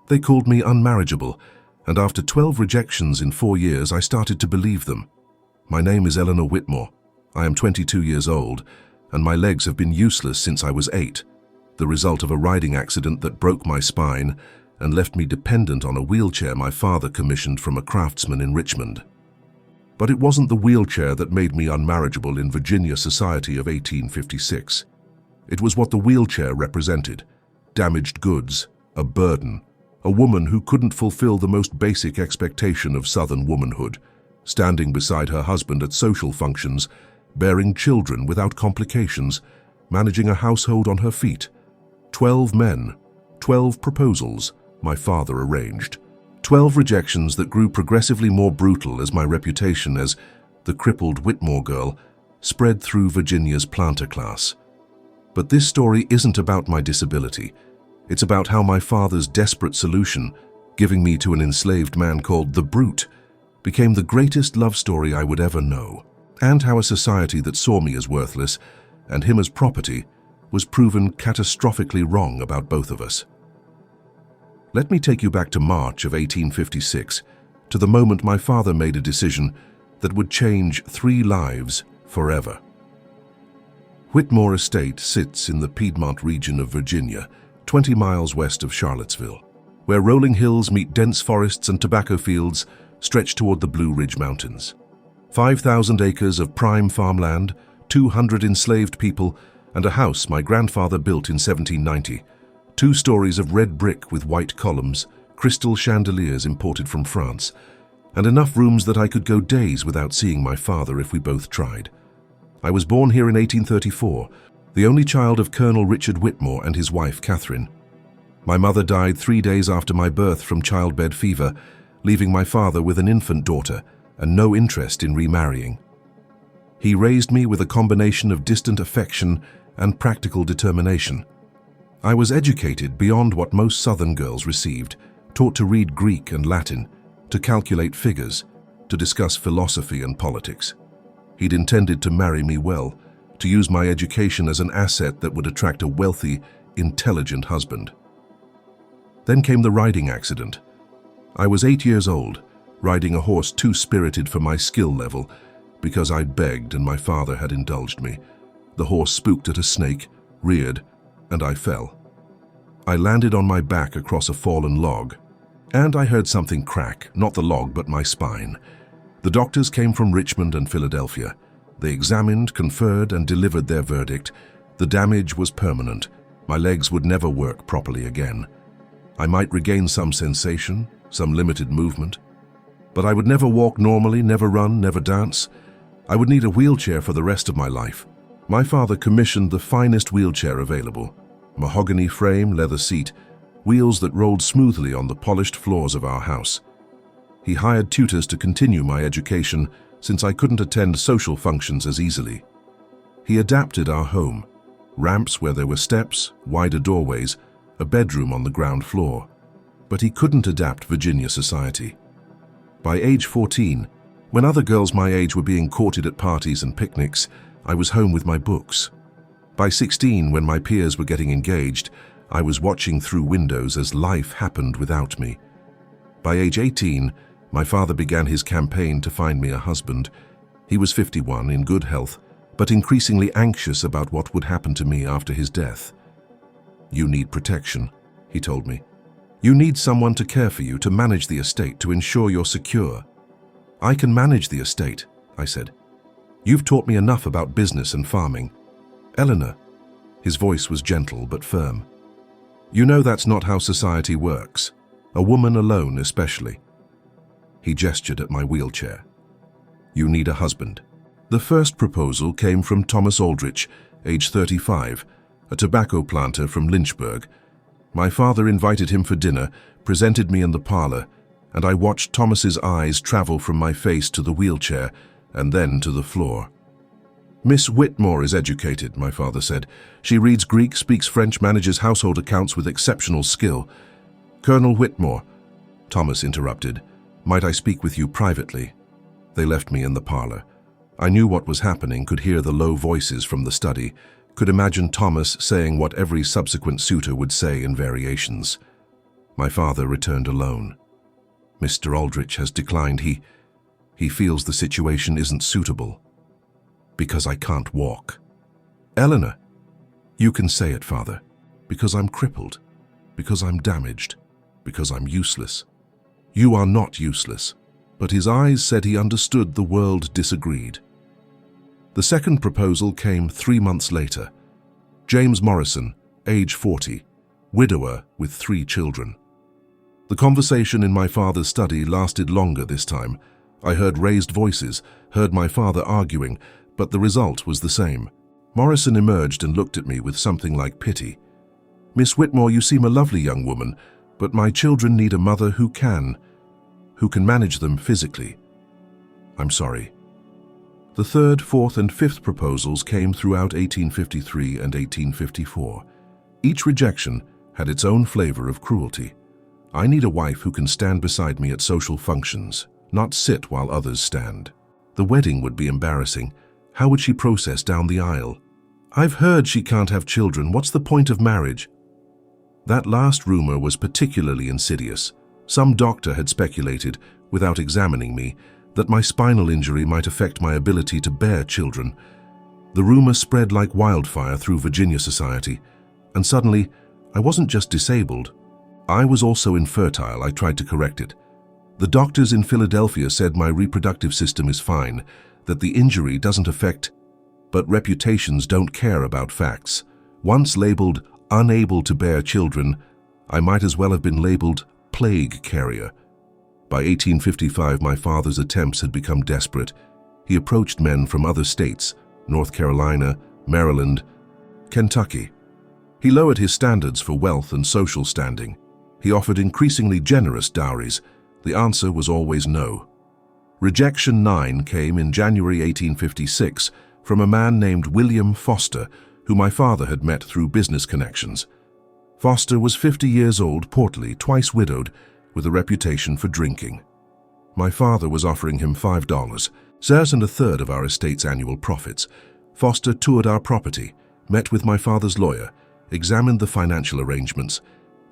They called me unmarriageable, and after 12 rejections in 4 years, I started to believe them. My name is Eleanor Whitmore. I am 22 years old, and my legs have been useless since I was 8, the result of a riding accident that broke my spine and left me dependent on a wheelchair my father commissioned from a craftsman in Richmond. But it wasn't the wheelchair that made me unmarriageable in Virginia society of 1856. It was what the wheelchair represented: damaged goods, a burden, a woman who couldn't fulfill the most basic expectation of Southern womanhood, standing beside her husband at social functions, bearing children without complications, managing a household on her feet. 12 men, 12 proposals, my father arranged. 12 rejections that grew progressively more brutal as my reputation as the crippled Whitmore girl spread through Virginia's planter class. But this story isn't about my disability. It's about how my father's desperate solution, giving me to an enslaved man called the Brute, became the greatest love story I would ever know, and how a society that saw me as worthless and him as property was proven catastrophically wrong about both of us. Let me take you back to March of 1856, to the moment my father made a decision that would change 3 lives forever. Whitmore Estate sits in the Piedmont region of Virginia, 20 miles west of Charlottesville, where rolling hills meet dense forests and tobacco fields stretch toward the Blue Ridge Mountains. 5,000 acres of prime farmland, 200 enslaved people, and a house my grandfather built in 1790. 2 stories of red brick with white columns, crystal chandeliers imported from France, and enough rooms that I could go days without seeing my father if we both tried. I was born here in 1834, the only child of Colonel Richard Whitmore and his wife Catherine. My mother died 3 days after my birth from childbed fever, leaving my father with an infant daughter and no interest in remarrying. He raised me with a combination of distant affection and practical determination. I was educated beyond what most Southern girls received, taught to read Greek and Latin, to calculate figures, to discuss philosophy and politics. He'd intended to marry me well, to use my education as an asset that would attract a wealthy, intelligent husband. Then came the riding accident. I was 8 years old, riding a horse too spirited for my skill level, because I'd begged and my father had indulged me. The horse spooked at a snake, reared, and I fell. I landed on my back across a fallen log, and I heard something crack, not the log but my spine. The doctors came from Richmond and Philadelphia. They examined, conferred, and delivered their verdict. The damage was permanent. My legs would never work properly again. I might regain some sensation, some limited movement, but I would never walk normally, never run, never dance. I would need a wheelchair for the rest of my life. My father commissioned the finest wheelchair available: mahogany frame, leather seat, wheels that rolled smoothly on the polished floors of our house. He hired tutors to continue my education since I couldn't attend social functions as easily. He adapted our home: ramps where there were steps, wider doorways, a bedroom on the ground floor. But he couldn't adapt Virginia society. By age 14, when other girls my age were being courted at parties and picnics, I was home with my books. By 16, when my peers were getting engaged, I was watching through windows as life happened without me. By age 18, my father began his campaign to find me a husband. He was 51, in good health, but increasingly anxious about what would happen to me after his death. "You need protection," he told me. "You need someone to care for you, to manage the estate, to ensure you're secure." "I can manage the estate," I said. "You've taught me enough about business and farming." "Eleanor," his voice was gentle but firm, "you know that's not how society works. A woman alone especially." He gestured at my wheelchair. "You need a husband." The first proposal came from Thomas Aldrich, age 35, a tobacco planter from Lynchburg. My father invited him for dinner, presented me in the parlor, and I watched Thomas's eyes travel from my face to the wheelchair and then to the floor. "Miss Whitmore is educated," my father said. "She reads Greek, speaks French, manages household accounts with exceptional skill." "Colonel Whitmore," Thomas interrupted, "might I speak with you privately?" They left me in the parlor. I knew what was happening, could hear the low voices from the study, could imagine Thomas saying what every subsequent suitor would say in variations. My father returned alone. Mr. Aldrich has declined. He feels the situation isn't suitable. Because I can't walk. Eleanor, you can say it, Father. Because I'm crippled. Because I'm damaged. Because I'm useless. You are not useless. But his eyes said he understood the world disagreed. The second proposal came 3 months later. James Morrison, age 40, widower with 3 children. The conversation in my father's study lasted longer this time. I heard raised voices, heard my father arguing, but the result was the same. Morrison emerged and looked at me with something like pity. Miss Whitmore, you seem a lovely young woman, but my children need a mother who can manage them physically. I'm sorry. The third, fourth, and fifth proposals came throughout 1853 and 1854. Each rejection had its own flavor of cruelty. I need a wife who can stand beside me at social functions, not sit while others stand. The wedding would be embarrassing. How would she process down the aisle? I've heard she can't have children. What's the point of marriage? That last rumor was particularly insidious. Some doctor had speculated, without examining me, that my spinal injury might affect my ability to bear children. The rumor spread like wildfire through Virginia society, and suddenly, I wasn't just disabled. I was also infertile. I tried to correct it. The doctors in Philadelphia said my reproductive system is fine, that the injury doesn't affect, but reputations don't care about facts. Once labeled unable to bear children, I might as well have been labeled plague carrier. By 1855, my father's attempts had become desperate. He approached men from other states, North Carolina, Maryland, Kentucky. He lowered his standards for wealth and social standing. He offered increasingly generous dowries. The answer was always no. Rejection 9 came in January 1856 from a man named William Foster, who my father had met through business connections. Foster was 50 years old, portly, twice widowed, with a reputation for drinking. My father was offering him $5, shares and a third of our estate's annual profits. Foster toured our property, met with my father's lawyer, examined the financial arrangements.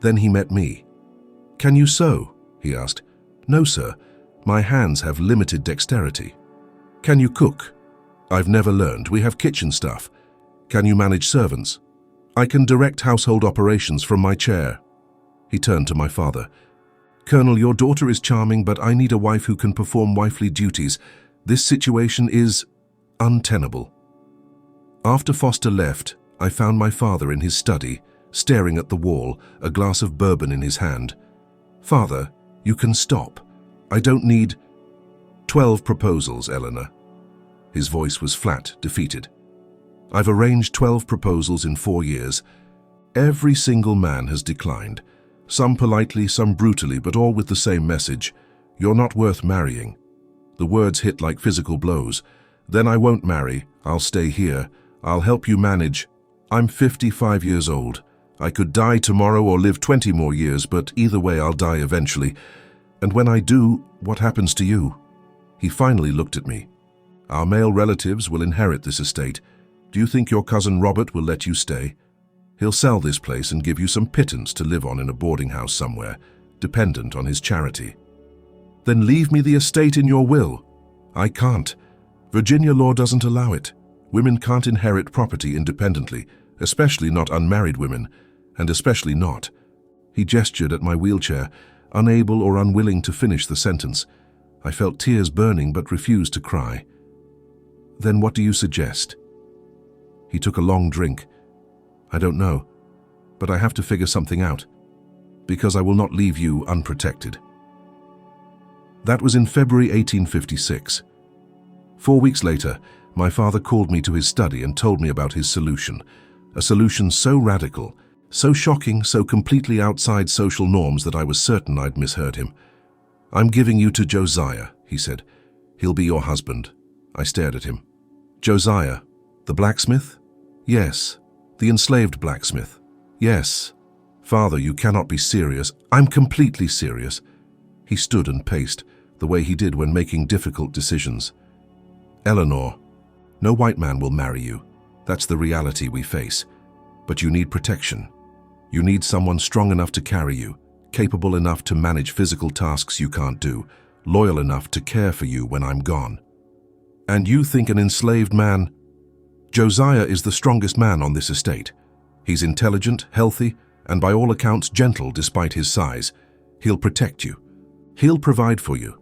Then he met me. "Can you sew?" he asked. "No, sir. My hands have limited dexterity." "Can you cook?" "I've never learned. We have kitchen staff." "Can you manage servants?" "I can direct household operations from my chair." He turned to my father. "Colonel, your daughter is charming, but I need a wife who can perform wifely duties. This situation is untenable." After Foster left, I found my father in his study, staring at the wall, a glass of bourbon in his hand. "Father, you can stop. I don't need 12 proposals, Eleanor." His voice was flat, defeated. "I've arranged 12 proposals in 4 years. Every single man has declined. Some politely, some brutally, but all with the same message. You're not worth marrying." The words hit like physical blows. "Then I won't marry. I'll stay here. I'll help you manage. I'm 55 years old. I could die tomorrow or live 20 more years, but either way I'll die eventually. And when I do, what happens to you?" He finally looked at me. "Our male relatives will inherit this estate. Do you think your cousin Robert will let you stay? He'll sell this place and give you some pittance to live on in a boarding house somewhere, dependent on his charity." "Then leave me the estate in your will." "I can't. Virginia law doesn't allow it. Women can't inherit property independently, especially not unmarried women, and especially not." He gestured at my wheelchair, unable or unwilling to finish the sentence. I felt tears burning but refused to cry. "Then what do you suggest?" He took a long drink. "I don't know, but I have to figure something out, because I will not leave you unprotected." That was in February 1856. 4 weeks later, my father called me to his study and told me about his solution, a solution so radical, so shocking, so completely outside social norms that I was certain I'd misheard him. "I'm giving you to Josiah," he said. "He'll be your husband." I stared at him. "Josiah, the blacksmith?" "Yes." "The enslaved blacksmith?" "Yes." "Father, you cannot be serious." "I'm completely serious." He stood and paced, the way he did when making difficult decisions. "Eleanor, no white man will marry you. That's the reality we face. But you need protection. You need someone strong enough to carry you, capable enough to manage physical tasks you can't do, loyal enough to care for you when I'm gone. And you think an enslaved man? Josiah is the strongest man on this estate. He's intelligent, healthy, and by all accounts gentle despite his size. He'll protect you. He'll provide for you.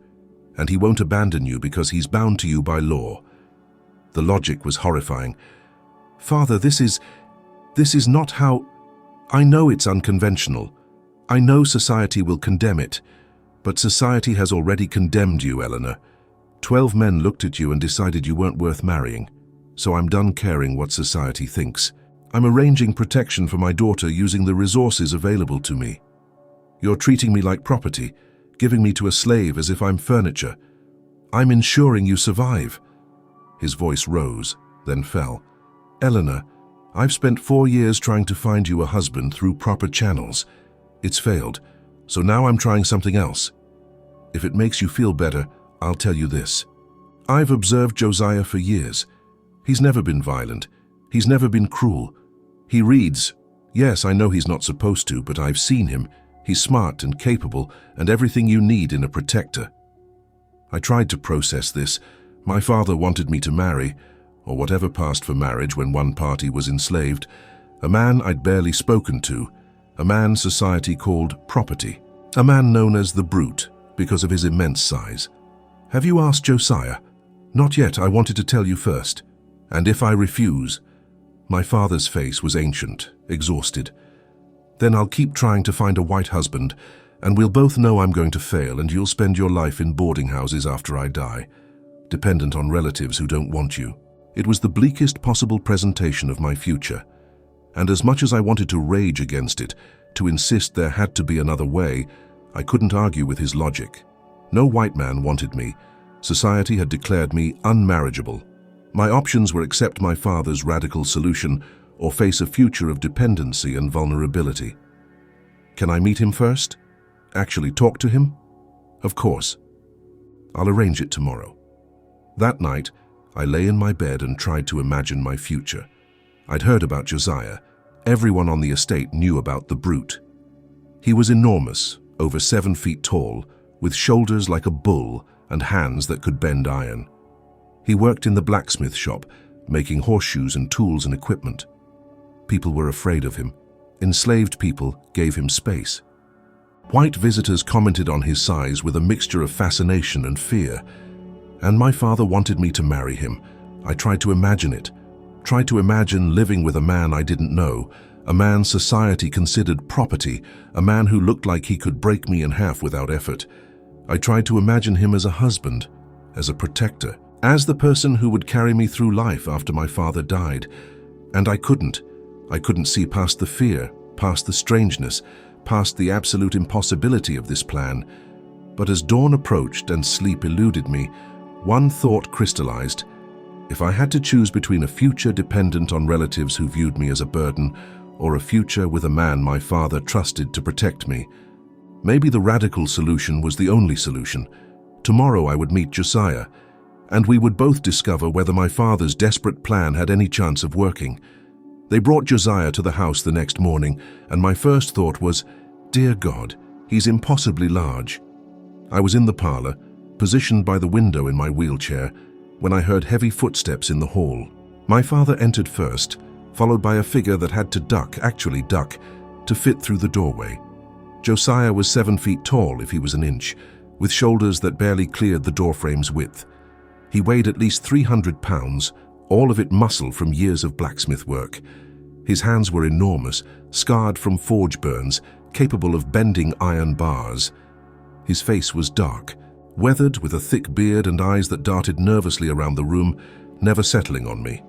And he won't abandon you because he's bound to you by law. The logic was horrifying. Father, this is not how... I know it's unconventional. I know society will condemn it. But society has already condemned you, Eleanor. 12 men looked at you and decided you weren't worth marrying. So I'm done caring what society thinks. I'm arranging protection for my daughter using the resources available to me. You're treating me like property, giving me to a slave as if I'm furniture. I'm ensuring you survive. His voice rose, then fell. Eleanor, I've spent 4 years trying to find you a husband through proper channels. It's failed, so now I'm trying something else. If it makes you feel better, I'll tell you this. I've observed Josiah for years. He's never been violent. He's never been cruel. He reads. Yes, I know he's not supposed to, but I've seen him. He's smart and capable and everything you need in a protector. I tried to process this. My father wanted me to marry, or whatever passed for marriage when one party was enslaved, a man I'd barely spoken to, a man society called property, a man known as the brute because of his immense size. Have you asked Josiah? Not yet, I wanted to tell you first. And if I refuse? My father's face was ancient, exhausted. Then I'll keep trying to find a white husband, and we'll both know I'm going to fail, and you'll spend your life in boarding houses after I die, dependent on relatives who don't want you. It was the bleakest possible presentation of my future, and as much as I wanted to rage against it, to insist there had to be another way, I couldn't argue with his logic. No white man wanted me. Society had declared me unmarriageable. My options were accept my father's radical solution or face a future of dependency and vulnerability. Can I meet him first? Actually talk to him? Of course. I'll arrange it tomorrow. That night, I lay in my bed and tried to imagine my future. I'd heard about Josiah. Everyone on the estate knew about the brute. He was enormous, over 7 feet tall, with shoulders like a bull and hands that could bend iron. He worked in the blacksmith shop, making horseshoes and tools and equipment. People were afraid of him. Enslaved people gave him space. White visitors commented on his size with a mixture of fascination and fear. And my father wanted me to marry him. I tried to imagine it. Tried to imagine living with a man I didn't know, a man society considered property, a man who looked like he could break me in half without effort. I tried to imagine him as a husband, as a protector, as the person who would carry me through life after my father died. And I couldn't. I couldn't see past the fear, past the strangeness, past the absolute impossibility of this plan. But as dawn approached and sleep eluded me, one thought crystallized. If I had to choose between a future dependent on relatives who viewed me as a burden, or a future with a man my father trusted to protect me, maybe the radical solution was the only solution. Tomorrow I would meet Josiah, and we would both discover whether my father's desperate plan had any chance of working. They brought Josiah to the house the next morning, and my first thought was, dear God, he's impossibly large. I was in the parlor, positioned by the window in my wheelchair, when I heard heavy footsteps in the hall. My father entered first, followed by a figure that had to duck, to fit through the doorway. Josiah was 7 feet tall if he was an inch, with shoulders that barely cleared the doorframe's width. He weighed at least 300 pounds, all of it muscle from years of blacksmith work. His hands were enormous, scarred from forge burns, capable of bending iron bars. His face was dark, weathered with a thick beard and eyes that darted nervously around the room, never settling on me.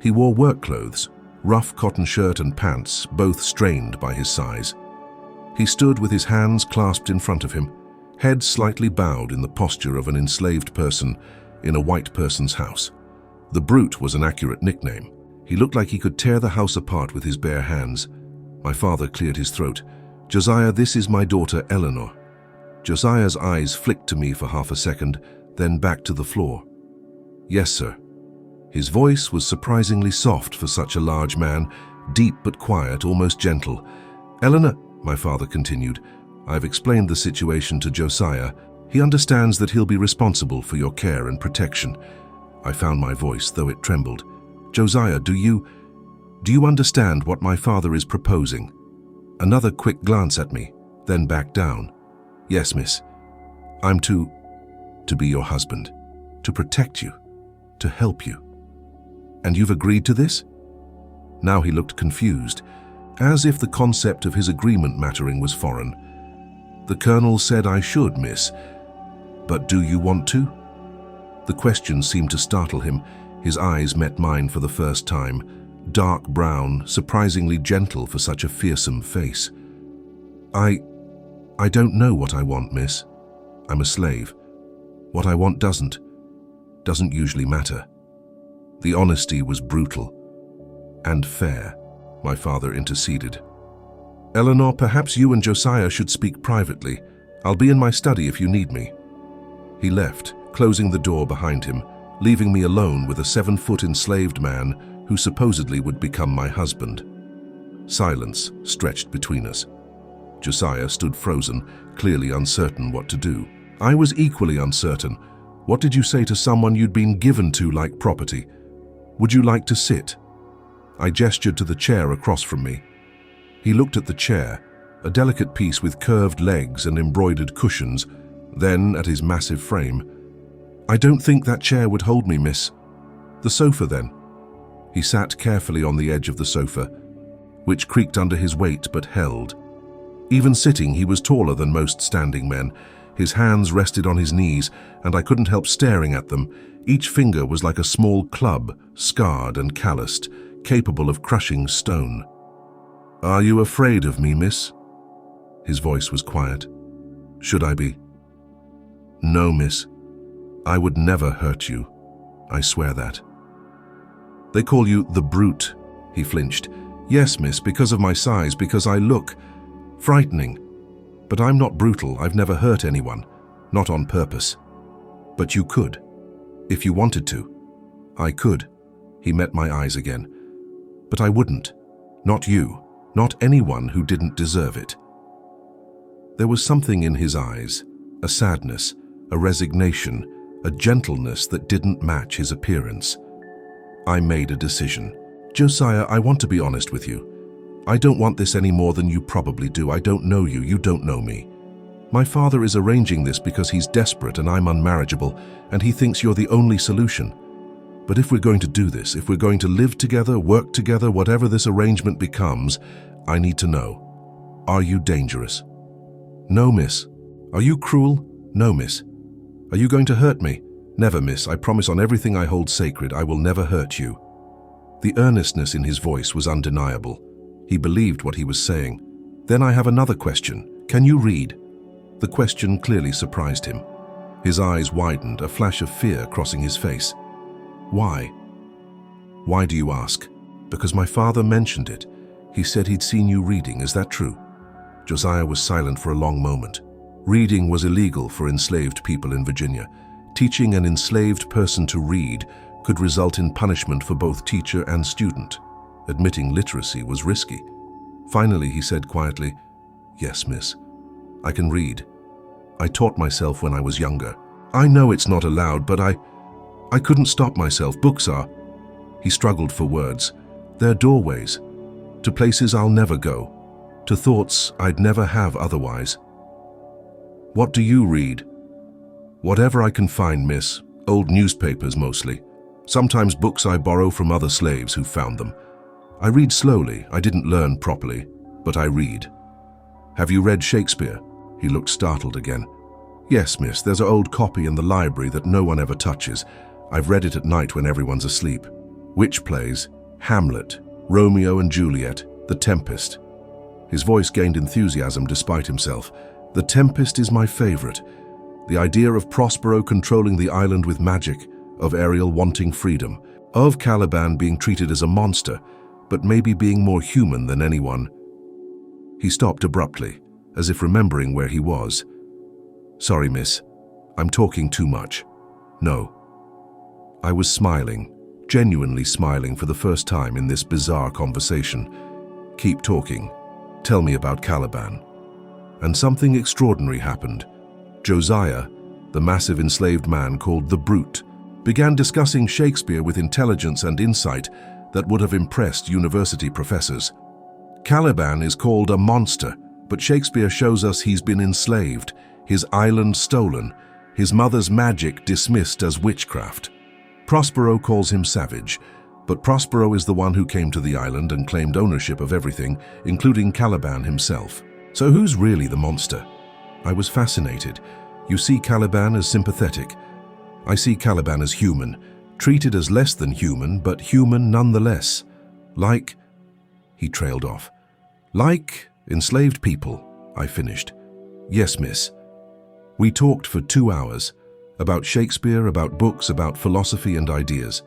He wore work clothes, rough cotton shirt and pants, both strained by his size. He stood with his hands clasped in front of him, head slightly bowed in the posture of an enslaved person in a white person's house. The Brute was an accurate nickname. He looked like he could tear the house apart with his bare hands. My father cleared his throat. Josiah, this is my daughter Eleanor. Josiah's eyes flicked to me for half a second, then back to the floor. Yes, sir. His voice was surprisingly soft for such a large man, deep but quiet, almost gentle. Eleanor, my father continued, I've explained the situation to Josiah. He understands that he'll be responsible for your care and protection. I found my voice, though it trembled. Josiah, do you understand what my father is proposing? Another quick glance at me, then back down. Yes, miss. I'm to be your husband, to protect you, to help you. And you've agreed to this? Now he looked confused, as if the concept of his agreement mattering was foreign. The colonel said I should, miss. But do you want to? The question seemed to startle him. His eyes met mine for the first time, dark brown, surprisingly gentle for such a fearsome face. I don't know what I want, miss. I'm a slave. What I want doesn't usually matter. The honesty was brutal and fair. My father interceded. Eleanor, perhaps you and Josiah should speak privately. I'll be in my study if you need me. He left, closing the door behind him, leaving me alone with a 7-foot enslaved man who supposedly would become my husband. Silence stretched between us. Josiah stood frozen, clearly uncertain what to do. I was equally uncertain. What did you say to someone you'd been given to like property? Would you like to sit? I gestured to the chair across from me. He looked at the chair, a delicate piece with curved legs and embroidered cushions, then at his massive frame. I don't think that chair would hold me, miss. The sofa, then. He sat carefully on the edge of the sofa, which creaked under his weight but held. Even sitting, he was taller than most standing men. His hands rested on his knees, and I couldn't help staring at them. Each finger was like a small club, scarred and calloused, capable of crushing stone. Are you afraid of me, miss? His voice was quiet. Should I be? No, miss. I would never hurt you. I swear that. They call you the brute, he flinched. Yes, miss, because of my size, because I look frightening. But I'm not brutal. I've never hurt anyone. Not on purpose. But you could. If you wanted to. I could. He met my eyes again. But I wouldn't. Not you. Not anyone who didn't deserve it. There was something in his eyes, a sadness, a resignation, a gentleness that didn't match his appearance. I made a decision. Josiah, I want to be honest with you. I don't want this any more than you probably do. I don't know you. You don't know me. My father is arranging this because he's desperate and I'm unmarriageable, and he thinks you're the only solution. But if we're going to do this, if we're going to live together, work together, whatever this arrangement becomes, I need to know. Are you dangerous? No, miss. Are you cruel? No, miss. Are you going to hurt me? Never, miss. I promise on everything I hold sacred, I will never hurt you. The earnestness in his voice was undeniable. He believed what he was saying. Then I have another question. Can you read? The question clearly surprised him. His eyes widened, a flash of fear crossing his face. Why? Why do you ask? Because my father mentioned it. He said he'd seen you reading. Is that true? Josiah was silent for a long moment. Reading was illegal for enslaved people in Virginia. Teaching an enslaved person to read could result in punishment for both teacher and student. Admitting literacy was risky. Finally, he said quietly, Yes, miss. I can read. I taught myself when I was younger. I know it's not allowed, but I couldn't stop myself. Books are. He struggled for words. They're doorways. To places I'll never go. To thoughts I'd never have otherwise. What do you read? Whatever I can find, miss. Old newspapers mostly. Sometimes books I borrow from other slaves who found them. I read slowly. I didn't learn properly, but I read. Have you read Shakespeare? He looked startled again. Yes, miss. There's an old copy in the library that no one ever touches. I've read it at night when everyone's asleep. Which plays? Hamlet, Romeo and Juliet, The Tempest. His voice gained enthusiasm despite himself. The Tempest is my favorite. The idea of Prospero controlling the island with magic, of Ariel wanting freedom, of Caliban being treated as a monster, but maybe being more human than anyone. He stopped abruptly, as if remembering where he was. Sorry, miss. I'm talking too much. No. I was smiling, genuinely smiling for the first time in this bizarre conversation. Keep talking. Tell me about Caliban. And something extraordinary happened. Josiah, the massive enslaved man called the Brute, began discussing Shakespeare with intelligence and insight that would have impressed university professors. Caliban is called a monster, but Shakespeare shows us he's been enslaved, his island stolen, his mother's magic dismissed as witchcraft. Prospero calls him savage, but Prospero is the one who came to the island and claimed ownership of everything, including Caliban himself. So who's really the monster? I was fascinated. You see Caliban as sympathetic. I see Caliban as human, treated as less than human, but human nonetheless. Like... He trailed off. Like enslaved people, I finished. Yes, miss. We talked for 2 hours, about Shakespeare, about books, about philosophy and ideas.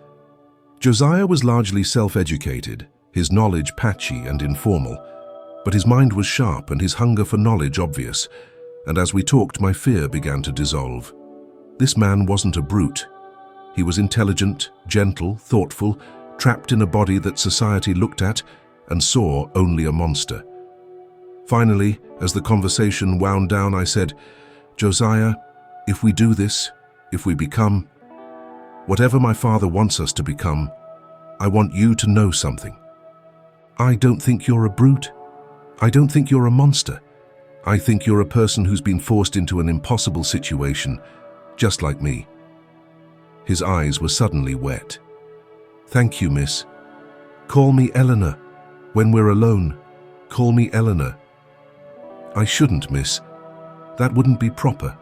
Josiah was largely self-educated, his knowledge patchy and informal, but his mind was sharp and his hunger for knowledge obvious, and as we talked, my fear began to dissolve. This man wasn't a brute. He was intelligent, gentle, thoughtful, trapped in a body that society looked at and saw only a monster. Finally, as the conversation wound down, I said, Josiah, if we do this, if we become whatever my father wants us to become, I want you to know something. I don't think you're a brute. I don't think you're a monster. I think you're a person who's been forced into an impossible situation, just like me. His eyes were suddenly wet. Thank you, miss. Call me Eleanor. When we're alone, call me Eleanor. I shouldn't, miss. That wouldn't be proper.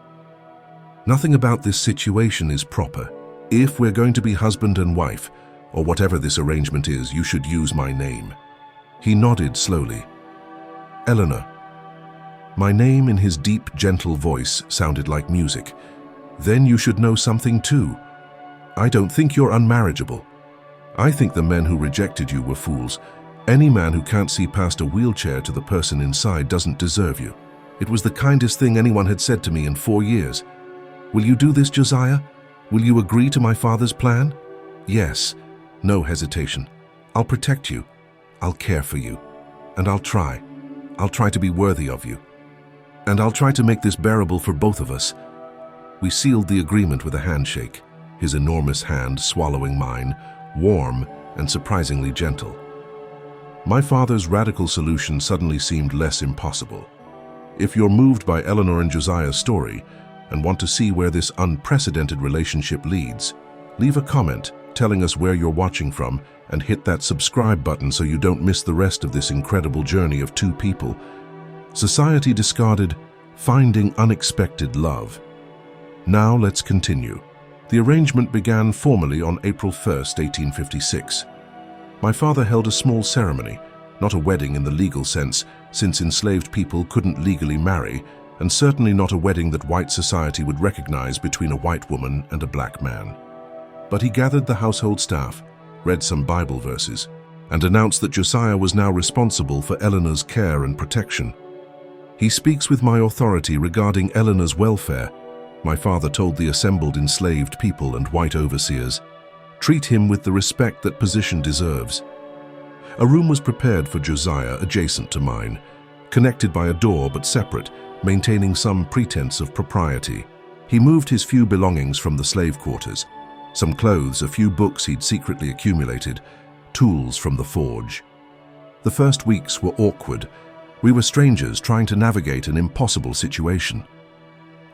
Nothing about this situation is proper. If we're going to be husband and wife, or whatever this arrangement is, you should use my name. He nodded slowly. Eleanor. My name in his deep, gentle voice sounded like music. Then you should know something too. I don't think you're unmarriageable. I think the men who rejected you were fools. Any man who can't see past a wheelchair to the person inside doesn't deserve you. It was the kindest thing anyone had said to me in 4 years. Will you do this, Josiah? Will you agree to my father's plan? Yes. No hesitation. I'll protect you. I'll care for you. And I'll try. I'll try to be worthy of you. And I'll try to make this bearable for both of us. We sealed the agreement with a handshake, his enormous hand swallowing mine, warm and surprisingly gentle. My father's radical solution suddenly seemed less impossible. If you're moved by Eleanor and Josiah's story and want to see where this unprecedented relationship leads, leave a comment telling us where you're watching from and hit that subscribe button so you don't miss the rest of this incredible journey of two people. Society discarded, finding unexpected love. Now let's continue. The arrangement began formally on April 1st, 1856. My father held a small ceremony, not a wedding in the legal sense, since enslaved people couldn't legally marry, and certainly not a wedding that white society would recognize between a white woman and a black man. But he gathered the household staff, read some Bible verses, and announced that Josiah was now responsible for Eleanor's care and protection. He speaks with my authority regarding Eleanor's welfare, my father told the assembled enslaved people and white overseers. Treat him with the respect that position deserves. A room was prepared for Josiah adjacent to mine, connected by a door but separate, maintaining some pretense of propriety. He moved his few belongings from the slave quarters, some clothes, a few books he'd secretly accumulated, tools from the forge. The first weeks were awkward. We were strangers trying to navigate an impossible situation.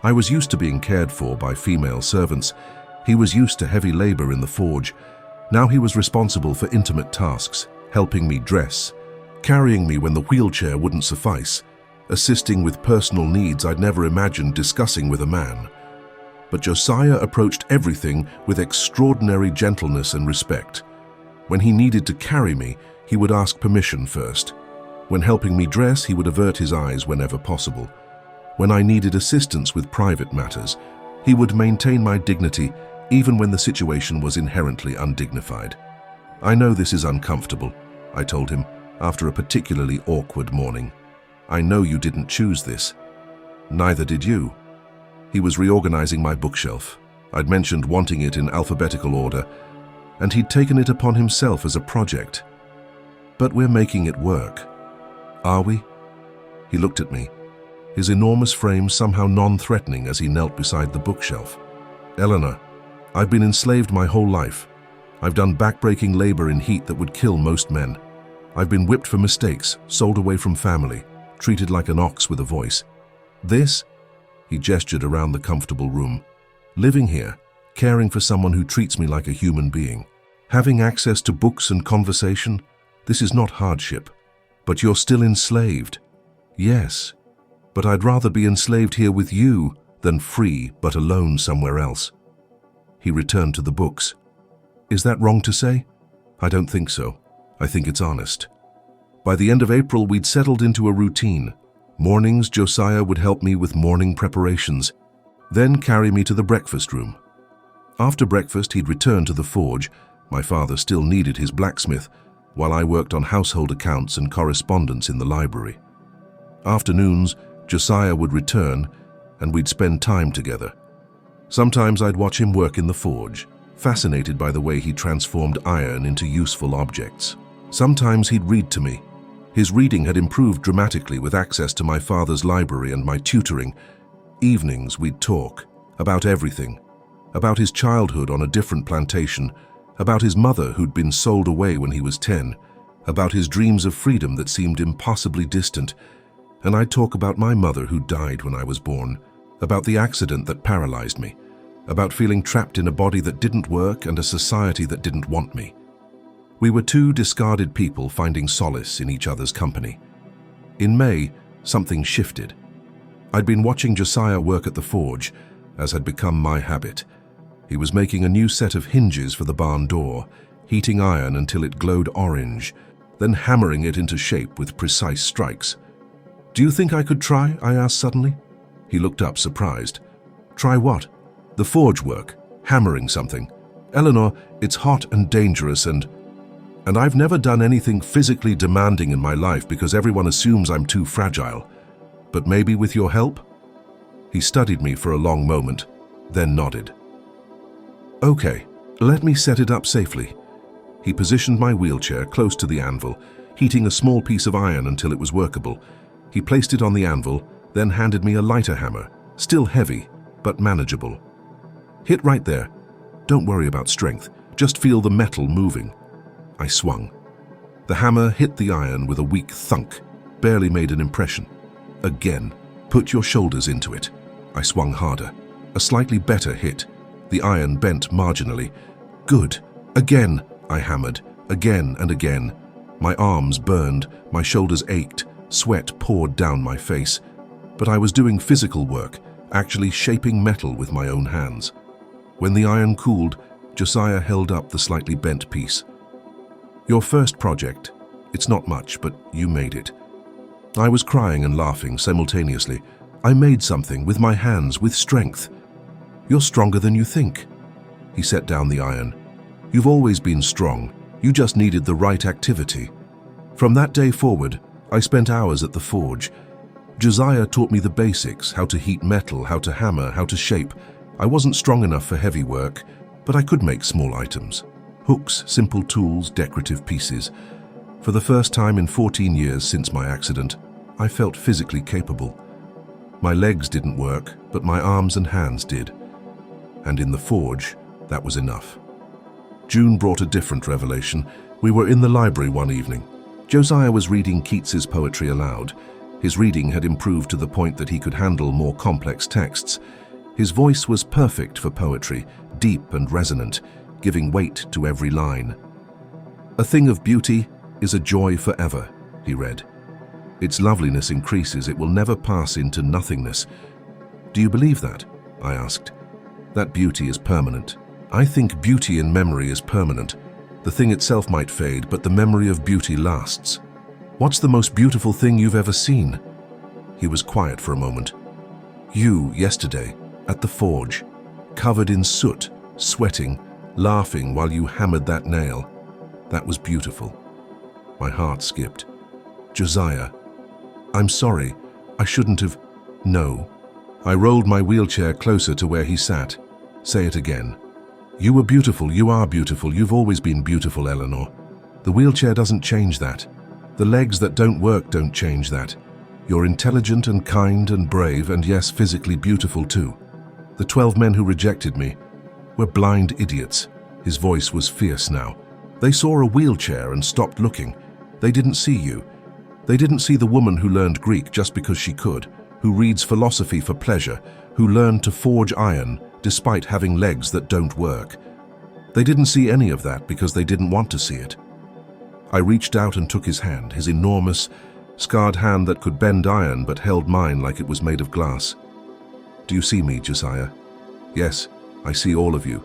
I was used to being cared for by female servants. He was used to heavy labor in the forge. Now he was responsible for intimate tasks, helping me dress, carrying me when the wheelchair wouldn't suffice, assisting with personal needs I'd never imagined discussing with a man. But Josiah approached everything with extraordinary gentleness and respect. When he needed to carry me, he would ask permission first. When helping me dress, he would avert his eyes whenever possible. When I needed assistance with private matters, he would maintain my dignity even when the situation was inherently undignified. I know this is uncomfortable, I told him, after a particularly awkward morning. I know you didn't choose this. Neither did you. He was reorganizing my bookshelf. I'd mentioned wanting it in alphabetical order, and he'd taken it upon himself as a project. But we're making it work. Are we? He looked at me. his enormous frame somehow non-threatening as he knelt beside the bookshelf. "Eleanor, I've been enslaved my whole life. I've done backbreaking labor in heat that would kill most men. I've been whipped for mistakes, sold away from family, treated like an ox with a voice. This," he gestured around the comfortable room, "living here, caring for someone who treats me like a human being. Having access to books and conversation, this is not hardship. But you're still enslaved." "Yes, but I'd rather be enslaved here with you than free but alone somewhere else." He returned to the books. "Is that wrong to say?" "I don't think so. I think it's honest." By the end of April, we'd settled into a routine. Mornings, Josiah would help me with morning preparations, then carry me to the breakfast room. After breakfast, he'd return to the forge. My father still needed his blacksmith, while I worked on household accounts and correspondence in the library. Afternoons, Josiah would return, and we'd spend time together. Sometimes I'd watch him work in the forge, fascinated by the way he transformed iron into useful objects. Sometimes he'd read to me. His reading had improved dramatically with access to my father's library and my tutoring. Evenings we'd talk about everything, about his childhood on a different plantation, about his mother who'd been sold away when he was 10, about his dreams of freedom that seemed impossibly distant, and I'd talk about my mother who died when I was born, about the accident that paralyzed me, about feeling trapped in a body that didn't work and a society that didn't want me. We were two discarded people finding solace in each other's company. In May, something shifted. I'd been watching Josiah work at the forge, as had become my habit. He was making a new set of hinges for the barn door, heating iron until it glowed orange, then hammering it into shape with precise strikes. "Do you think I could try?" I asked suddenly. He looked up, surprised. "Try what?" "The forge work, hammering something. Eleanor, it's hot and dangerous and I've never done anything physically demanding in my life because everyone assumes I'm too fragile. But maybe with your help?" He studied me for a long moment, then nodded. "Okay, let me set it up safely." He positioned my wheelchair close to the anvil, heating a small piece of iron until it was workable. He placed it on the anvil, then handed me a lighter hammer, still heavy, but manageable. "Hit right there. Don't worry about strength, just feel the metal moving." I swung. The hammer hit the iron with a weak thunk, barely made an impression. "Again, put your shoulders into it." I swung harder. A slightly better hit. The iron bent marginally. "Good. Again," I hammered, again and again. My arms burned, my shoulders ached, sweat poured down my face. But I was doing physical work, actually shaping metal with my own hands. When the iron cooled, Josiah held up the slightly bent piece. "Your first project. It's not much, but you made it." I was crying and laughing simultaneously. I made something with my hands, with strength. "You're stronger than you think." He set down the iron. "You've always been strong. You just needed the right activity." From that day forward, I spent hours at the forge. Josiah taught me the basics, how to heat metal, how to hammer, how to shape. I wasn't strong enough for heavy work, but I could make small items. Hooks, simple tools, decorative pieces. For the first time in 14 years since my accident, I felt physically capable. My legs didn't work, but my arms and hands did. And in the forge, that was enough. June brought a different revelation. We were in the library one evening. Josiah was reading Keats's poetry aloud. His reading had improved to the point that he could handle more complex texts. His voice was perfect for poetry, deep and resonant, giving weight to every line. "A thing of beauty is a joy forever," he read. "Its loveliness increases, it will never pass into nothingness." "Do you believe that?" I asked. "That beauty is permanent." "I think beauty in memory is permanent. The thing itself might fade, but the memory of beauty lasts." "What's the most beautiful thing you've ever seen?" He was quiet for a moment. "You, yesterday, at the forge, covered in soot, sweating, laughing while you hammered that nail. That was beautiful." My heart skipped. "Josiah, I'm sorry. I shouldn't have..." "No." I rolled my wheelchair closer to where he sat. "Say it again." "You were beautiful. You are beautiful. You've always been beautiful, Eleanor. The wheelchair doesn't change that. The legs that don't work don't change that. You're intelligent and kind and brave and yes, physically beautiful too. The 12 men who rejected me were blind idiots." His voice was fierce now. "They saw a wheelchair and stopped looking. They didn't see you. They didn't see the woman who learned Greek just because she could, who reads philosophy for pleasure, who learned to forge iron despite having legs that don't work. They didn't see any of that because they didn't want to see it." I reached out and took his hand, his enormous, scarred hand that could bend iron but held mine like it was made of glass. "Do you see me, Josiah? Yes, I see all of you,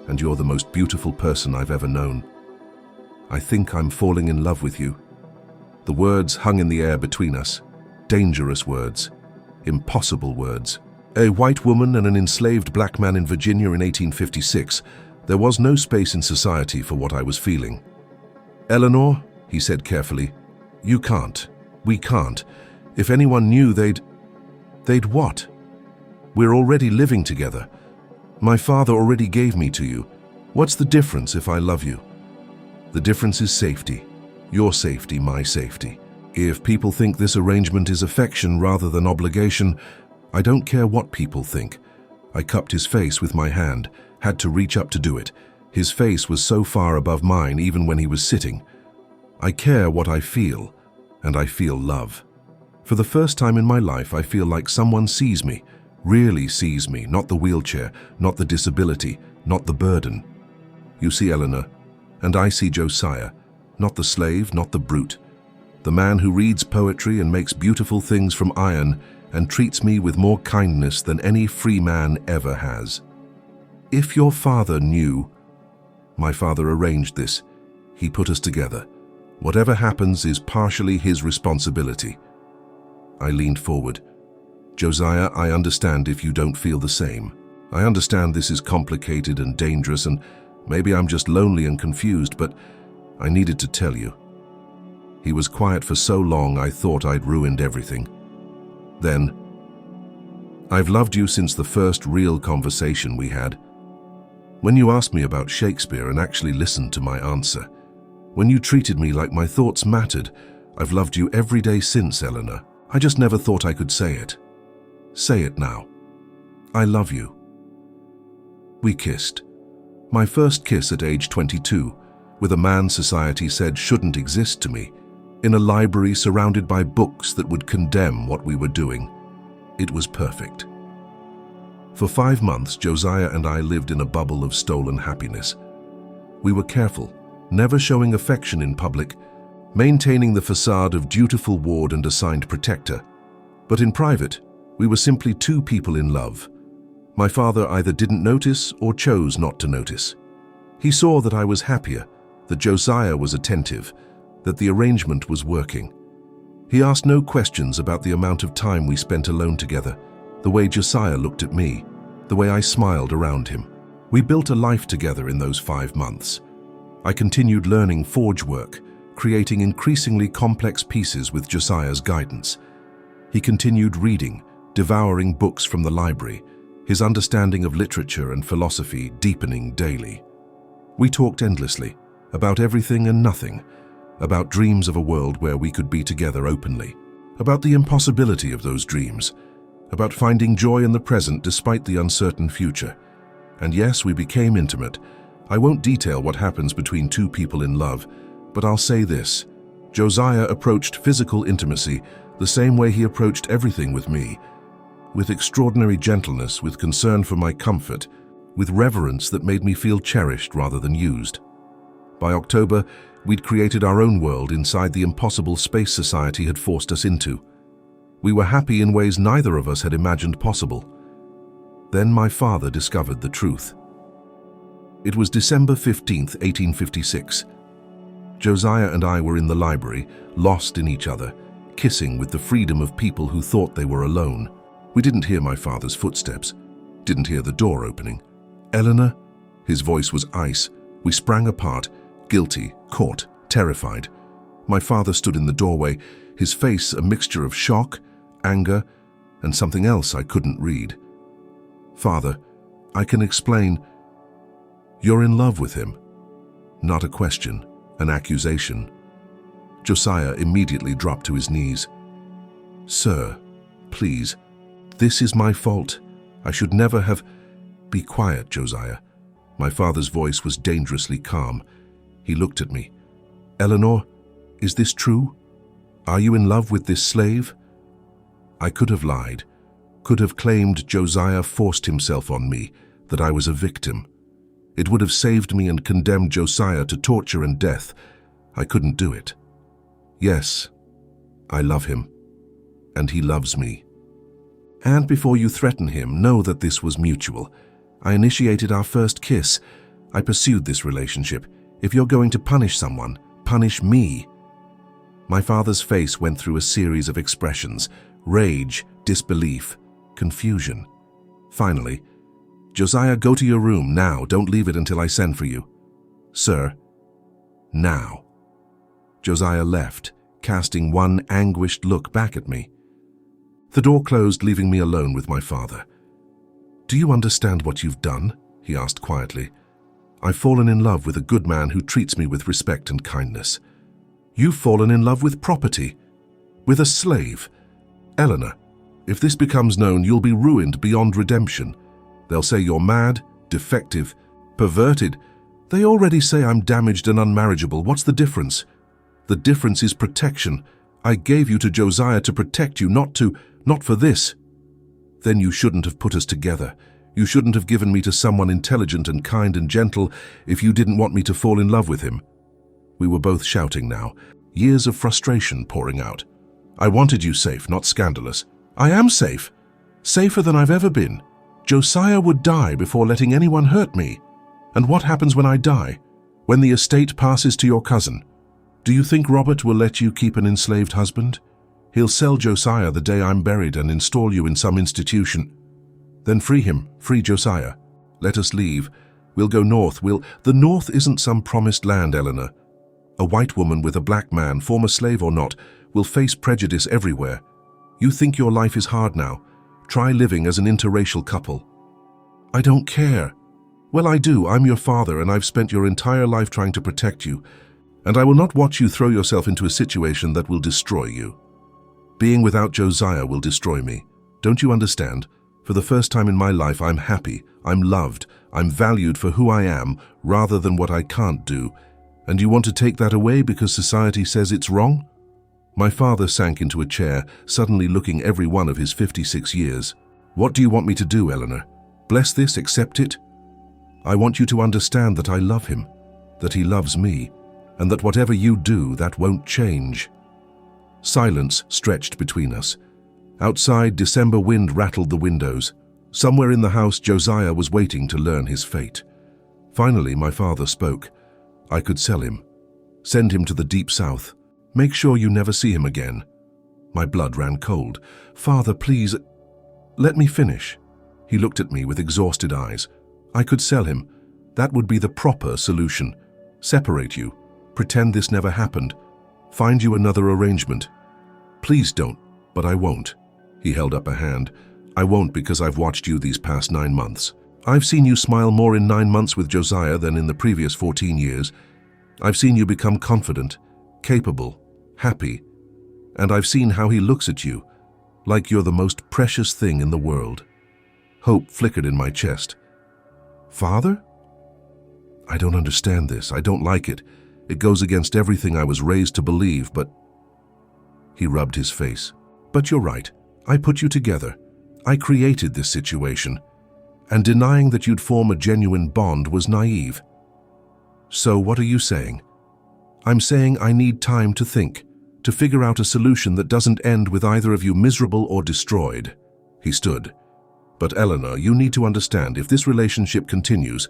and you're the most beautiful person I've ever known. I think I'm falling in love with you." The words hung in the air between us, dangerous words, impossible words. A white woman and an enslaved black man in Virginia in 1856, there was no space in society for what I was feeling. "Eleanor," he said carefully, "you can't. We can't. If anyone knew, they'd what? We're already living together. My father already gave me to you. What's the difference if I love you? The difference is safety. Your safety, my safety. If people think this arrangement is affection rather than obligation, I don't care what people think." I cupped his face with my hand, had to reach up to do it. His face was so far above mine even when he was sitting. "I care what I feel, and I feel love. For the first time in my life, I feel like someone sees me, really sees me, not the wheelchair, not the disability, not the burden. You see Eleanor, and I see Josiah, not the slave, not the brute. The man who reads poetry and makes beautiful things from iron and treats me with more kindness than any free man ever has. If your father knew..." "My father arranged this. He put us together. Whatever happens is partially his responsibility." I leaned forward. "Josiah, I understand if you don't feel the same. I understand this is complicated and dangerous, and maybe I'm just lonely and confused, but I needed to tell you." He was quiet for so long I thought I'd ruined everything. Then, "I've loved you since the first real conversation we had. When you asked me about Shakespeare and actually listened to my answer. When you treated me like my thoughts mattered, I've loved you every day since, Eleanor. I just never thought I could say it. Say it now. I love you." We kissed. My first kiss at age 22, with a man society said shouldn't exist to me, in a library surrounded by books that would condemn what we were doing. It was perfect. For 5 months, Josiah and I lived in a bubble of stolen happiness. We were careful, never showing affection in public, maintaining the facade of dutiful ward and assigned protector. But in private, we were simply two people in love. My father either didn't notice or chose not to notice. He saw that I was happier, that Josiah was attentive, that the arrangement was working. He asked no questions about the amount of time we spent alone together, the way Josiah looked at me, the way I smiled around him. We built a life together in those 5 months. I continued learning forge work, creating increasingly complex pieces with Josiah's guidance. He continued reading, devouring books from the library, his understanding of literature and philosophy deepening daily. We talked endlessly, about everything and nothing, about dreams of a world where we could be together openly, about the impossibility of those dreams, about finding joy in the present despite the uncertain future. And yes, we became intimate. I won't detail what happens between two people in love, but I'll say this. Josiah approached physical intimacy the same way he approached everything with me, with extraordinary gentleness, with concern for my comfort, with reverence that made me feel cherished rather than used. By October, we'd created our own world inside the impossible space society had forced us into. We were happy in ways neither of us had imagined possible. Then my father discovered the truth. It was December 15th, 1856. Josiah and I were in the library, lost in each other, kissing with the freedom of people who thought they were alone. We didn't hear my father's footsteps, didn't hear the door opening. "Eleanor?" His voice was ice. We sprang apart, guilty, caught, terrified. My father stood in the doorway, his face a mixture of shock, anger, and something else I couldn't read. "Father, I can explain. You're in love with him." Not a question, an accusation. Josiah immediately dropped to his knees. Sir, please, this is my fault. I should never have... Be quiet, Josiah. My father's voice was dangerously calm. He looked at me. Eleanor, is this true? Are you in love with this slave? I could have lied, could have claimed Josiah forced himself on me, that I was a victim. It would have saved me and condemned Josiah to torture and death. I couldn't do it. Yes, I love him, and he loves me. And before you threaten him, know that this was mutual. I initiated our first kiss. I pursued this relationship. If you're going to punish someone, punish me. My father's face went through a series of expressions: rage, disbelief, confusion. Finally, Josiah, go to your room now. Don't leave it until I send for you. Sir, now. Josiah left, casting one anguished look back at me. The door closed, leaving me alone with my father. Do you understand what you've done? He asked quietly. I've fallen in love with a good man who treats me with respect and kindness. You've fallen in love with property, with a slave. Eleanor, if this becomes known, you'll be ruined beyond redemption. They'll say you're mad, defective, perverted. They already say I'm damaged and unmarriageable. What's the difference? The difference is protection. I gave you to Josiah to protect you, not for this. Then you shouldn't have put us together. You shouldn't have given me to someone intelligent and kind and gentle if you didn't want me to fall in love with him. We were both shouting now, years of frustration pouring out. I wanted you safe, not scandalous. I am safe. Safer than I've ever been. Josiah would die before letting anyone hurt me. And what happens when I die? When the estate passes to your cousin? Do you think Robert will let you keep an enslaved husband? He'll sell Josiah the day I'm buried and install you in some institution. Then free him, free Josiah. Let us leave. We'll go north. The north isn't some promised land, Eleanor. A white woman with a black man, former slave or not, will face prejudice everywhere. You think your life is hard now. Try living as an interracial couple. I don't care. Well, I do. I'm your father, and I've spent your entire life trying to protect you. And I will not watch you throw yourself into a situation that will destroy you. Being without Josiah will destroy me. Don't you understand? For the first time in my life, I'm happy, I'm loved, I'm valued for who I am rather than what I can't do. And you want to take that away because society says it's wrong? My father sank into a chair, suddenly looking every one of his 56 years. What do you want me to do, Eleanor? Bless this, accept it? I want you to understand that I love him, that he loves me, and that whatever you do, that won't change. Silence stretched between us. Outside, December wind rattled the windows. Somewhere in the house, Josiah was waiting to learn his fate. Finally, my father spoke. I could sell him. Send him to the deep south. Make sure you never see him again. My blood ran cold. Father, please, let me finish. He looked at me with exhausted eyes. I could sell him. That would be the proper solution. Separate you. Pretend this never happened. Find you another arrangement. Please don't, but I won't. He held up a hand. I won't because I've watched you these past 9 months. I've seen you smile more in 9 months with Josiah than in the previous 14 years. I've seen you become confident, capable, happy. And I've seen how he looks at you, like you're the most precious thing in the world. Hope flickered in my chest. Father? I don't understand this. I don't like it. It goes against everything I was raised to believe, but... He rubbed his face. But you're right. I put you together. I created this situation. And denying that you'd form a genuine bond was naive. So what are you saying? I'm saying I need time to think, to figure out a solution that doesn't end with either of you miserable or destroyed. He stood. But Eleanor, you need to understand, if this relationship continues,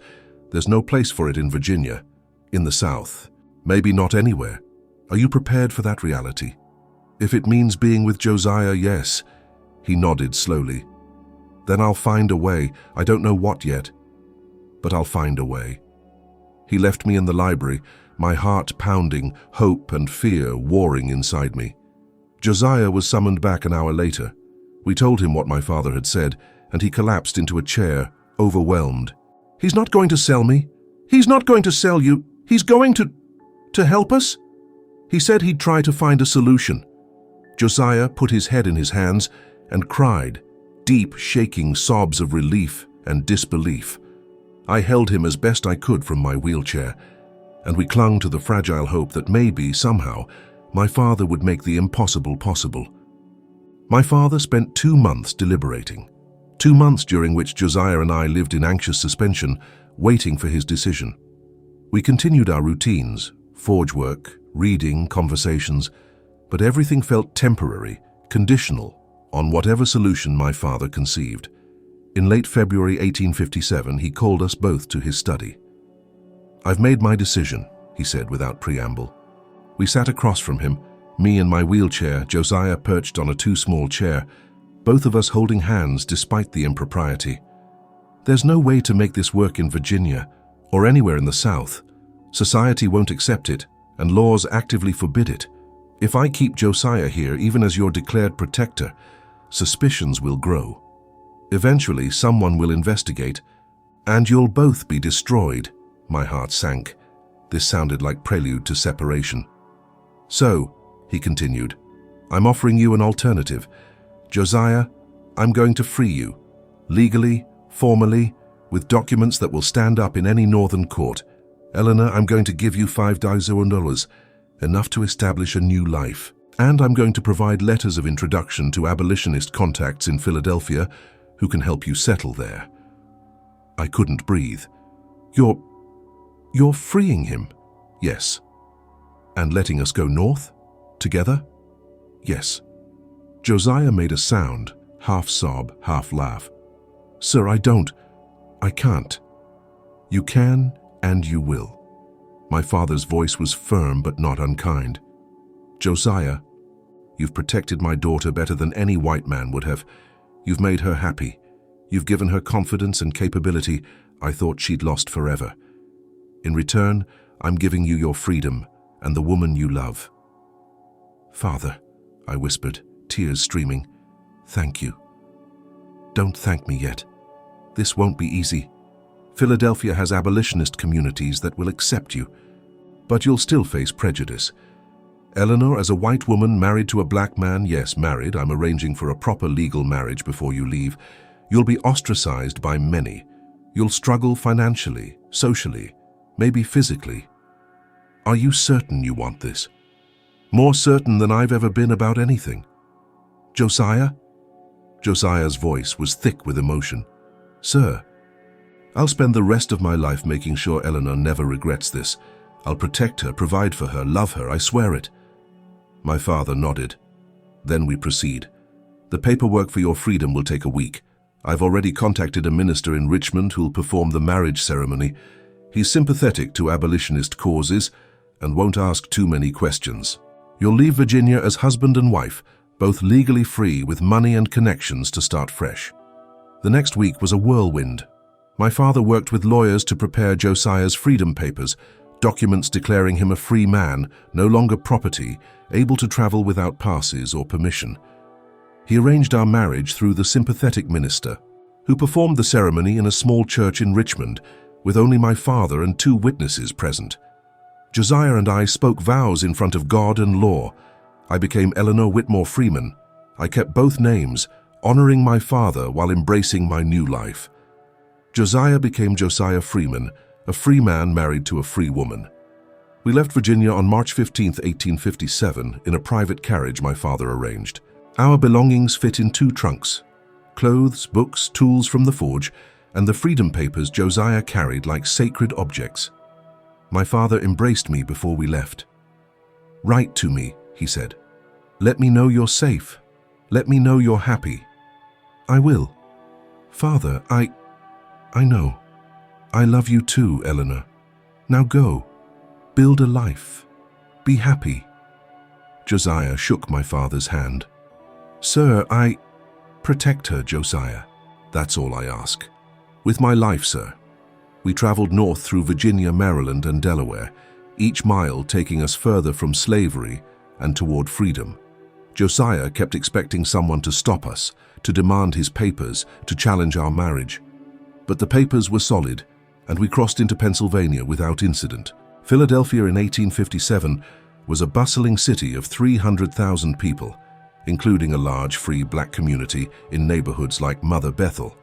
there's no place for it in Virginia, in the South, maybe not anywhere. Are you prepared for that reality? If it means being with Josiah, yes. He nodded slowly. Then I'll find a way. I don't know what yet, but I'll find a way. He left me in the library, my heart pounding, hope and fear warring inside me. Josiah was summoned back an hour later. We told him what my father had said, and he collapsed into a chair, overwhelmed. He's not going to sell me. He's not going to sell you. He's going to help us? He said he'd try to find a solution. Josiah put his head in his hands and cried, deep, shaking sobs of relief and disbelief. I held him as best I could from my wheelchair, and we clung to the fragile hope that maybe, somehow, my father would make the impossible possible. My father spent 2 months deliberating, 2 months during which Josiah and I lived in anxious suspension, waiting for his decision. We continued our routines, forge work, reading, conversations, but everything felt temporary, conditional, on whatever solution my father conceived. In late February 1857, he called us both to his study. "I've made my decision," he said without preamble. We sat across from him, me in my wheelchair, Josiah perched on a too small chair, both of us holding hands despite the impropriety. "There's no way to make this work in Virginia, or anywhere in the South. Society won't accept it, and laws actively forbid it. If I keep Josiah here, even as your declared protector, suspicions will grow. Eventually, someone will investigate, and you'll both be destroyed." My heart sank. This sounded like prelude to separation. "So," he continued, "I'm offering you an alternative. Josiah, I'm going to free you, legally, formally, with documents that will stand up in any northern court. Eleanor, I'm going to give you $5,000, enough to establish a new life. And I'm going to provide letters of introduction to abolitionist contacts in Philadelphia who can help you settle there." I couldn't breathe. You're freeing him?" "Yes." "And letting us go north? Together?" "Yes." Josiah made a sound, half sob, half laugh. "Sir, I can't." "You can, and you will." My father's voice was firm but not unkind. "Josiah, you've protected my daughter better than any white man would have. You've made her happy. You've given her confidence and capability I thought she'd lost forever. In return, I'm giving you your freedom and the woman you love." "Father," I whispered, tears streaming, "thank you." "Don't thank me yet. This won't be easy. Philadelphia has abolitionist communities that will accept you, but you'll still face prejudice. Eleanor, as a white woman married to a black man, yes, married, I'm arranging for a proper legal marriage before you leave, you'll be ostracized by many. You'll struggle financially, socially, maybe physically. Are you certain you want this? More certain than I've ever been about anything. Josiah?" Josiah's voice was thick with emotion. "Sir, I'll spend the rest of my life making sure Eleanor never regrets this. I'll protect her, provide for her, love her, I swear it." My father nodded. "Then we proceed. The paperwork for your freedom will take a week. I've already contacted a minister in Richmond who'll perform the marriage ceremony. He's sympathetic to abolitionist causes and won't ask too many questions. You'll leave Virginia as husband and wife, both legally free with money and connections to start fresh." The next week was a whirlwind. My father worked with lawyers to prepare Josiah's freedom papers, documents declaring him a free man, no longer property, able to travel without passes or permission. He arranged our marriage through the sympathetic minister, who performed the ceremony in a small church in Richmond, with only my father and 2 witnesses present. Josiah and I spoke vows in front of God and law. I became Eleanor Whitmore Freeman. I kept both names, honoring my father while embracing my new life. Josiah became Josiah Freeman, a free man married to a free woman. We left Virginia on March 15, 1857, in a private carriage my father arranged. Our belongings fit in 2 trunks: clothes, books, tools from the forge, and the freedom papers Josiah carried like sacred objects. My father embraced me before we left. "Write to me," he said. "Let me know you're safe. Let me know you're happy." "I will." "Father, I know. I love you too, Eleanor. Now go. Build a life. Be happy." Josiah shook my father's hand. "Sir, Protect her, Josiah. That's all I ask. With my life, sir." We traveled north through Virginia, Maryland, and Delaware, each mile taking us further from slavery and toward freedom. Josiah kept expecting someone to stop us, to demand his papers, to challenge our marriage. But the papers were solid, and we crossed into Pennsylvania without incident. Philadelphia in 1857 was a bustling city of 300,000 people. including a large free black community in neighborhoods like Mother Bethel.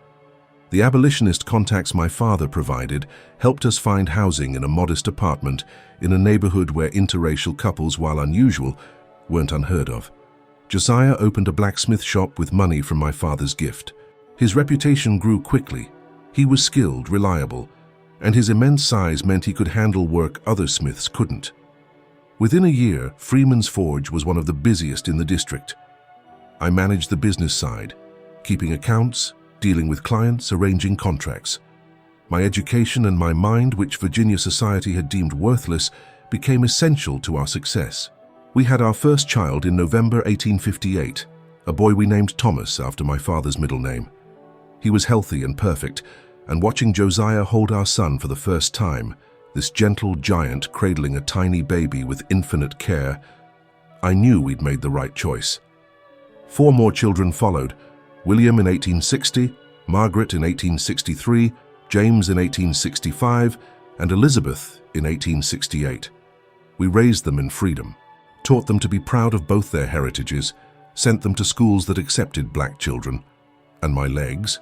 The abolitionist contacts my father provided helped us find housing in a modest apartment in a neighborhood where interracial couples, while unusual, weren't unheard of. Josiah opened a blacksmith shop with money from my father's gift. His reputation grew quickly. He was skilled, reliable, and his immense size meant he could handle work other smiths couldn't. Within a year, Freeman's Forge was one of the busiest in the district. I managed the business side, keeping accounts, dealing with clients, arranging contracts. My education and my mind, which Virginia society had deemed worthless, became essential to our success. We had our first child in November 1858, a boy we named Thomas after my father's middle name. He was healthy and perfect, and watching Josiah hold our son for the first time, this gentle giant cradling a tiny baby with infinite care, I knew we'd made the right choice. 4 more children followed: William in 1860, Margaret in 1863, James in 1865, and Elizabeth in 1868. We raised them in freedom, taught them to be proud of both their heritages, sent them to schools that accepted black children. And my legs?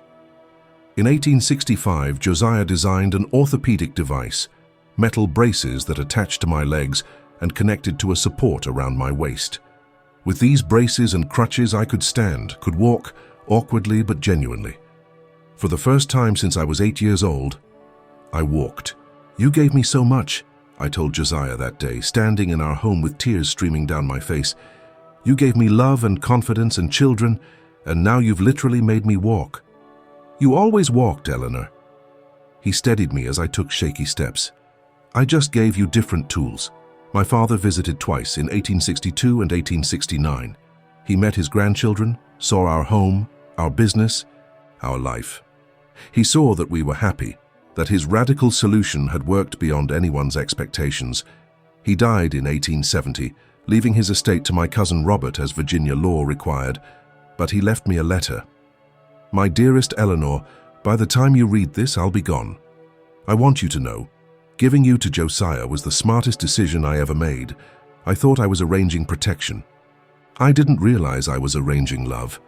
In 1865, Josiah designed an orthopedic device, metal braces that attached to my legs and connected to a support around my waist. With these braces and crutches, I could stand, could walk, awkwardly but genuinely. For the first time since I was 8 years old, I walked. "You gave me so much," I told Josiah that day, standing in our home with tears streaming down my face. "You gave me love and confidence and children, and now you've literally made me walk." "You always walked, Eleanor." He steadied me as I took shaky steps. "I just gave you different tools." My father visited twice, in 1862 and 1869. He met his grandchildren, saw our home, our business, our life. He saw that we were happy, that his radical solution had worked beyond anyone's expectations. He died in 1870, leaving his estate to my cousin Robert as Virginia law required, but he left me a letter. "My dearest Eleanor, by the time you read this, I'll be gone. I want you to know, giving you to Josiah was the smartest decision I ever made. I thought I was arranging protection. I didn't realize I was arranging love.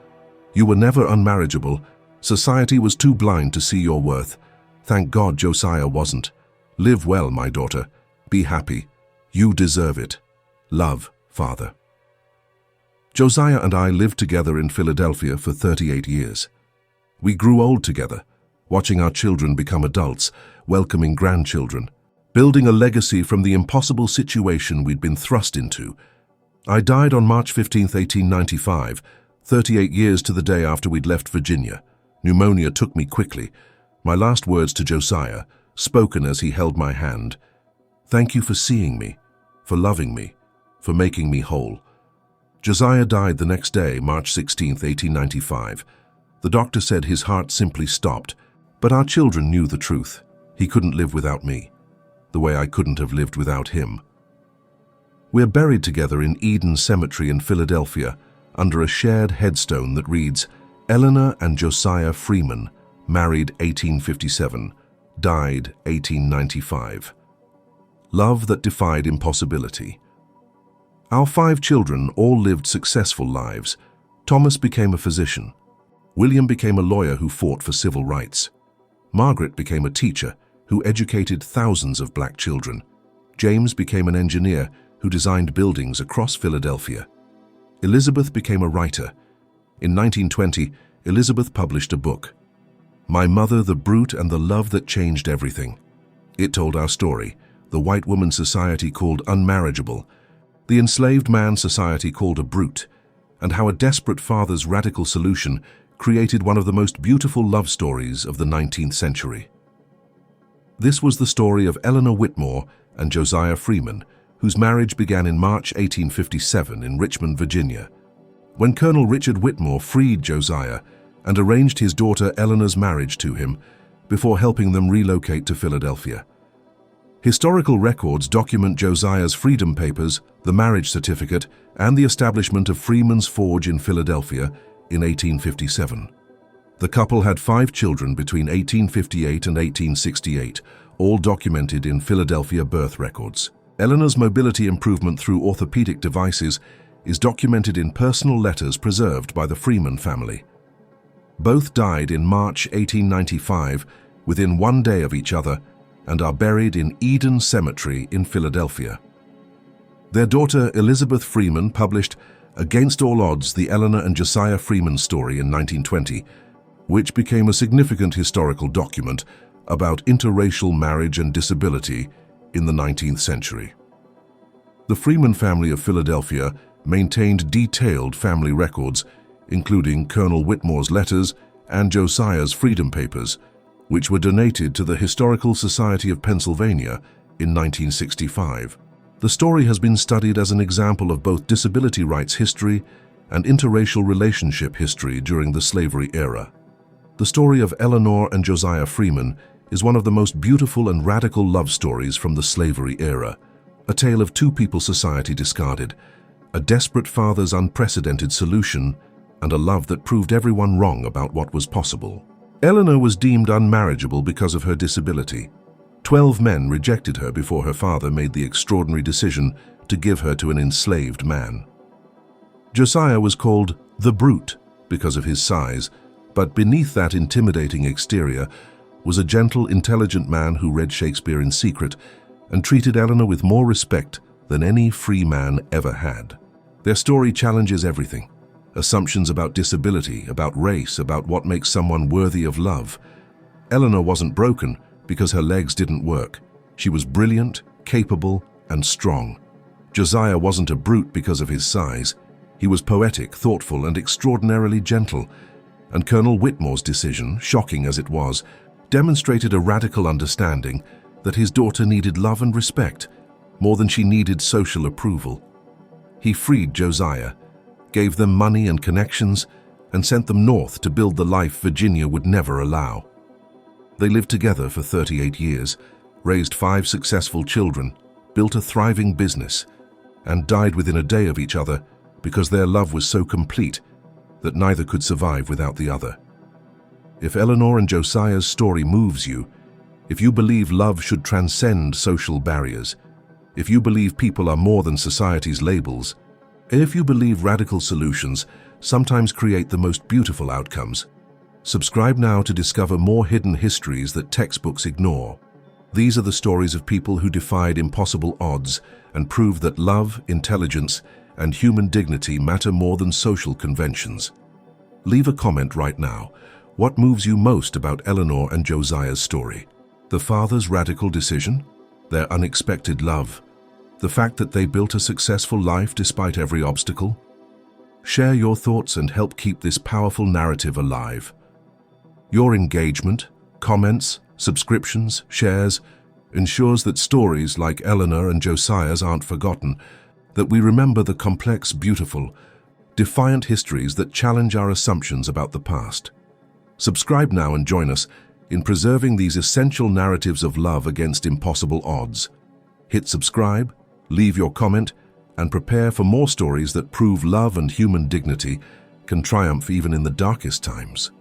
You were never unmarriageable. Society was too blind to see your worth. Thank God Josiah wasn't. Live well, my daughter. Be happy. You deserve it. Love, Father." Josiah and I lived together in Philadelphia for 38 years. We grew old together, watching our children become adults, welcoming grandchildren, building a legacy from the impossible situation we'd been thrust into. I died on March 15, 1895, 38 years to the day after we'd left Virginia. Pneumonia took me quickly. My last words to Josiah, spoken as he held my hand: "Thank you for seeing me, for loving me, for making me whole." Josiah died the next day, March 16, 1895. The doctor said his heart simply stopped, but our children knew the truth. He couldn't live without me, the way I couldn't have lived without him. We're buried together in Eden Cemetery in Philadelphia, under a shared headstone that reads, "Eleanor and Josiah Freeman, married 1857, died 1895. Love that defied impossibility." Our 5 children all lived successful lives. Thomas became a physician. William became a lawyer who fought for civil rights. Margaret became a teacher who educated thousands of black children. James became an engineer who designed buildings across Philadelphia. Elizabeth became a writer. In 1920, Elizabeth published a book, "My Mother, the Brute and the Love That Changed Everything." It told our story, the white woman society called unmarriageable, the enslaved man society called a brute, and how a desperate father's radical solution created one of the most beautiful love stories of the 19th century. This was the story of Eleanor Whitmore and Josiah Freeman, whose marriage began in March 1857 in Richmond, Virginia, when Colonel Richard Whitmore freed Josiah and arranged his daughter Eleanor's marriage to him before helping them relocate to Philadelphia. Historical records document Josiah's freedom papers, the marriage certificate, and the establishment of Freeman's Forge in Philadelphia in 1857. The couple had 5 children between 1858 and 1868, all documented in Philadelphia birth records. Eleanor's mobility improvement through orthopedic devices is documented in personal letters preserved by the Freeman family. Both died in March 1895, within 1 day of each other, and are buried in Eden Cemetery in Philadelphia. Their daughter Elizabeth Freeman published Against All Odds, the Eleanor and Josiah Freeman story in 1920, which became a significant historical document about interracial marriage and disability in the 19th century. The Freeman family of Philadelphia maintained detailed family records, including Colonel Whitmore's letters and Josiah's Freedom Papers, which were donated to the Historical Society of Pennsylvania in 1965. The story has been studied as an example of both disability rights history and interracial relationship history during the slavery era. The story of Eleanor and Josiah Freeman is one of the most beautiful and radical love stories from the slavery era, a tale of two people society discarded, a desperate father's unprecedented solution, and a love that proved everyone wrong about what was possible. Eleanor was deemed unmarriageable because of her disability. 12 men rejected her before her father made the extraordinary decision to give her to an enslaved man. Josiah was called the Brute because of his size, but beneath that intimidating exterior was a gentle, intelligent man who read Shakespeare in secret and treated Eleanor with more respect than any free man ever had. Their story challenges everything: assumptions about disability, about race, about what makes someone worthy of love. Eleanor wasn't broken because her legs didn't work. She was brilliant, capable, and strong. Josiah wasn't a brute because of his size. He was poetic, thoughtful, and extraordinarily gentle. And Colonel Whitmore's decision, shocking as it was, demonstrated a radical understanding that his daughter needed love and respect more than she needed social approval. He freed Josiah, gave them money and connections, and sent them north to build the life Virginia would never allow. They lived together for 38 years, raised 5 successful children, built a thriving business, and died within a day of each other because their love was so complete that neither could survive without the other. If Eleanor and Josiah's story moves you, if you believe love should transcend social barriers, if you believe people are more than society's labels, if you believe radical solutions sometimes create the most beautiful outcomes, subscribe now to discover more hidden histories that textbooks ignore. These are the stories of people who defied impossible odds and proved that love, intelligence, and human dignity matter more than social conventions. Leave a comment right now. What moves you most about Eleanor and Josiah's story? The father's radical decision? Their unexpected love? The fact that they built a successful life despite every obstacle? Share your thoughts and help keep this powerful narrative alive. Your engagement, comments, subscriptions, shares ensures that stories like Eleanor and Josiah's aren't forgotten, that we remember the complex, beautiful, defiant histories that challenge our assumptions about the past. Subscribe now and join us in preserving these essential narratives of love against impossible odds. Hit subscribe, leave your comment, and prepare for more stories that prove love and human dignity can triumph even in the darkest times.